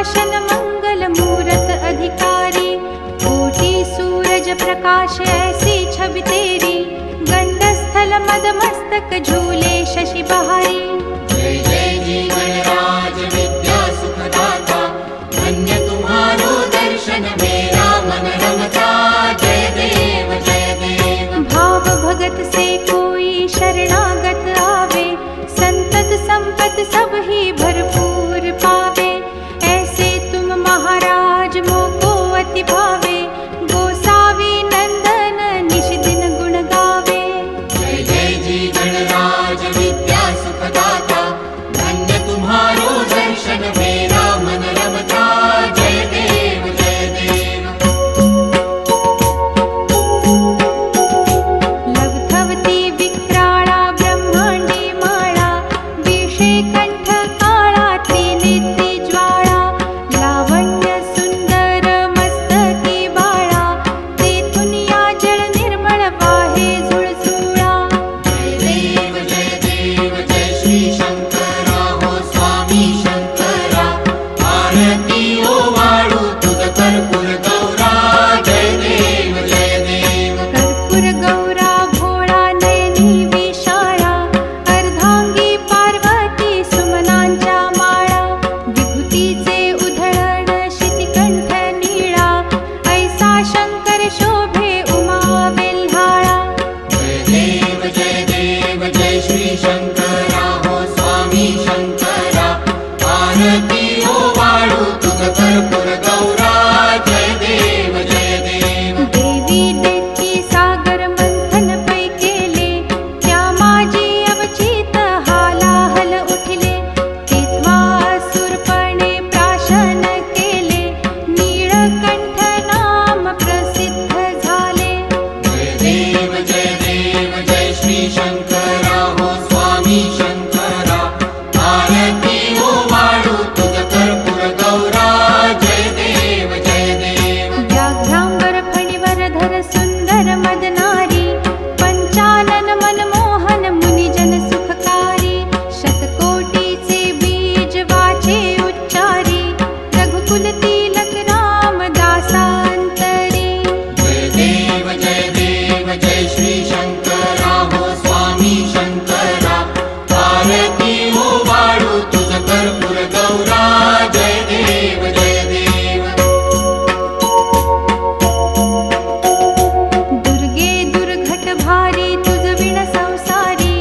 सुदर्शन मंगल मूरत अधिकारी, कोटि सूरज प्रकाश ऐसी छवि तेरी, गंडस्थल मद मस्तक झूले शशि बहारी। जय जय जी गणराज विद्या सुखदाता, धन्य तुम्हारो दर्शन मेरा मन रमता। जय देव जय देव। भाव भगत से कोई शरणागत आवे, संतत संपत सब ही भरपूर पावे। ऐसे तुम महाराज मोको अति भावे, गोसावी नंदन निश दिन गुण गावे। जय जय जी गणराज विद्या सुखदाता, धन्य तुम्हारो दर्शन मेरा मन रमता। जय देव जय देव। लवथवती विक्राळा ब्रह्मांडी माळा, विषे कंठ काळा त्रिनेत्री ज्वाळा, लावण्य सुंदर मस्तकी बाळा, तेथून या जळ निर्मळ वाहे झुळझुळा। जय देव जय श्री शंकरा हो स्वामी शंकरा, आरती ओ वाळू तुझ कर्पूर गौरा। जय देव जय देव। कर्पूर गौरा भोळा नयनी विशाळा, अर्धांगी पार्वती सुमनांच्या माळा, विभूतीचे उधळण शितिकंठ नीळा, ऐसा शंकर शोभे उमा वेल्हाळा। जय देव जय श्री शंकरा हो स्वामी शंकरा, आरती ओ वाळू तुझ कर्पूर गौरा। जय देव जय देव। देवी देती सागर मंथन पै केले, त्या माझी अवचित हालाहल उठले, तेथवा असुरपणे प्राशन केले, नीळकंठ नाम प्रसिद्ध झाले। जय देव जय श्री शंकरा हो स्वामी शंकरा, आरती ओ वाळू तुझ कर्पूर गौरा। जय देव जय देव। व्याघ्रांबर फणीवर धर सुंदर मदनारी, पंचानन मनमोहन मुनिजन सुखकारी, शतकोटीचे बीज वाचे उच्चारी, रघुकुल तिलक रामदासांतरी। जय देव जय श्री शंकरा हो स्वामी शंकरा, आरती ओ वाळू तुझ कर्पूर गौरा। जय देव जय देव। दुर्गे दुर्घट भारी तुझ विण संसारी,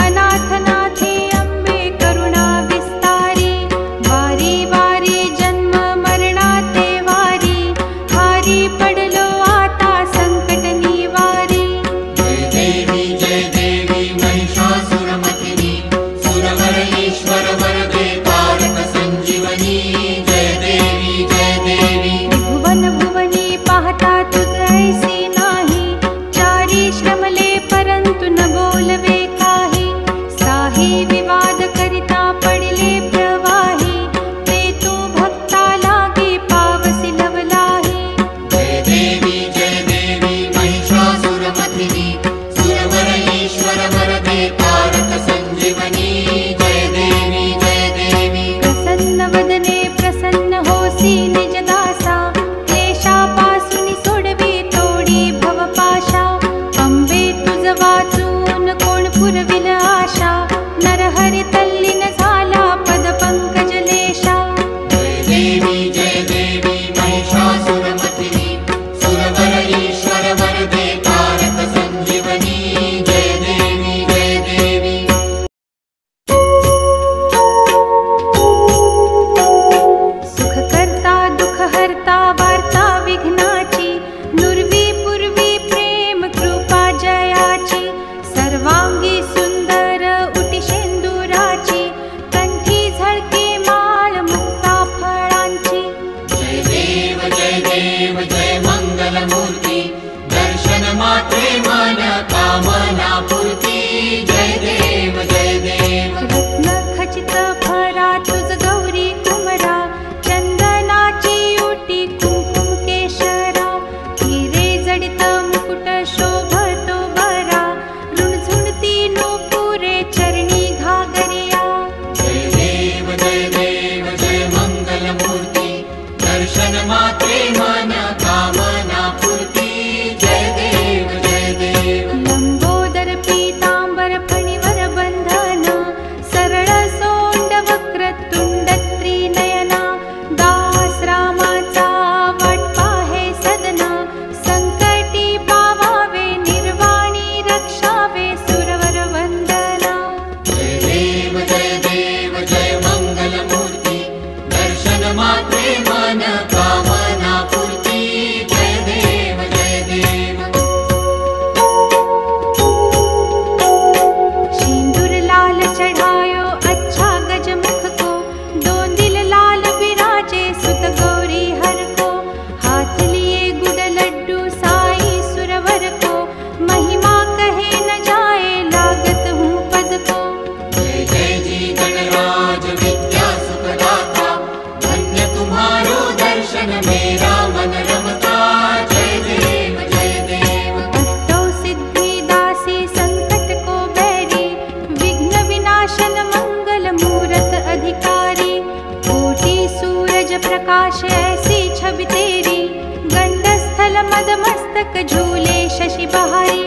अनाथ नाथे अंबे करुणा विस्तारी, वारी वारी जन्म मरणाते वारी, हारी पडलो आता संकट निवारी। जय देवी महिषासुरमर्दिनी, सुरवर ईश्वर वरदे तारक संजीवनी। जय देवी जय देवी। भुवन भुवनी पाहता तुझ ऐसी नाही, चारी श्रमले परंतु न बोलवे काही, साही विवाद करिता पडिले प्रवाही, ते तू भक्ता लागी पावसी लवलाही। जय देवी महिषासुरमर्दिनी, सुरवर ईश्वर वरदे तारक संजीवनी। जय देवी जय देवी। प्रसन्न वदने प्रसन्न होसी निज दासा, क्लेशापासून सोडवी तोडी भवपाशा, अंबे तुझ वाचून कोण पुरविल आशा, नरहरी तल्लीन झाला पद पंकज लेशा। जय देवी महिषासुरमर्दिनी, सुरवर ईश्वर वरदे तारक संजीवनी। जय देवी जय देवी। सुख करता दुख हरता वार्ता विघ्नाची, नुरवी पूर्वी प्रेम कृपा जयाची, सर्वांगी सुंदर उटी शेंदुराची, कंठी झळके माळ मुक्ता फळांची। जय देव जय मंगल मूर्ती, दर्शन मात्रे मन कामना पूर्ती। जय देव जय देव। रत्न खचित फरा तुझ गौरी कुमरा, चंदनाची उटी कुंकुम केशरा, हिरे जडित मुकुट शोभतो बरा, रुणझुणती नूपुरे चरणी घागरिया। जय देव जय मंगल मूर्ती, मात्रे मन कामना पूर्ति जय देव जय देव। सिंदूर लाल चढ़ायो अच्छा गजमुख को, दो दिल लाल विराजे सुत गौरी हर को। हाथ लिए गुड़ लड्डू साई सुरवर को, महिमा कहे न जाए लागत हूँ पद को। जय जय जी गणराज विद्या सुखदाता, धन्य तुम्हारो दर्शन मेरा मन रमता जय देव जय देव। अष्टौ सिद्धि दासी संकट को बैरी, विघ्न विनाशन मंगल मूरत अधिकारी। कोटि सूरज प्रकाश ऐसी छवि तेरी, गंड स्थल मद मस्तक झूले शशि बहारी।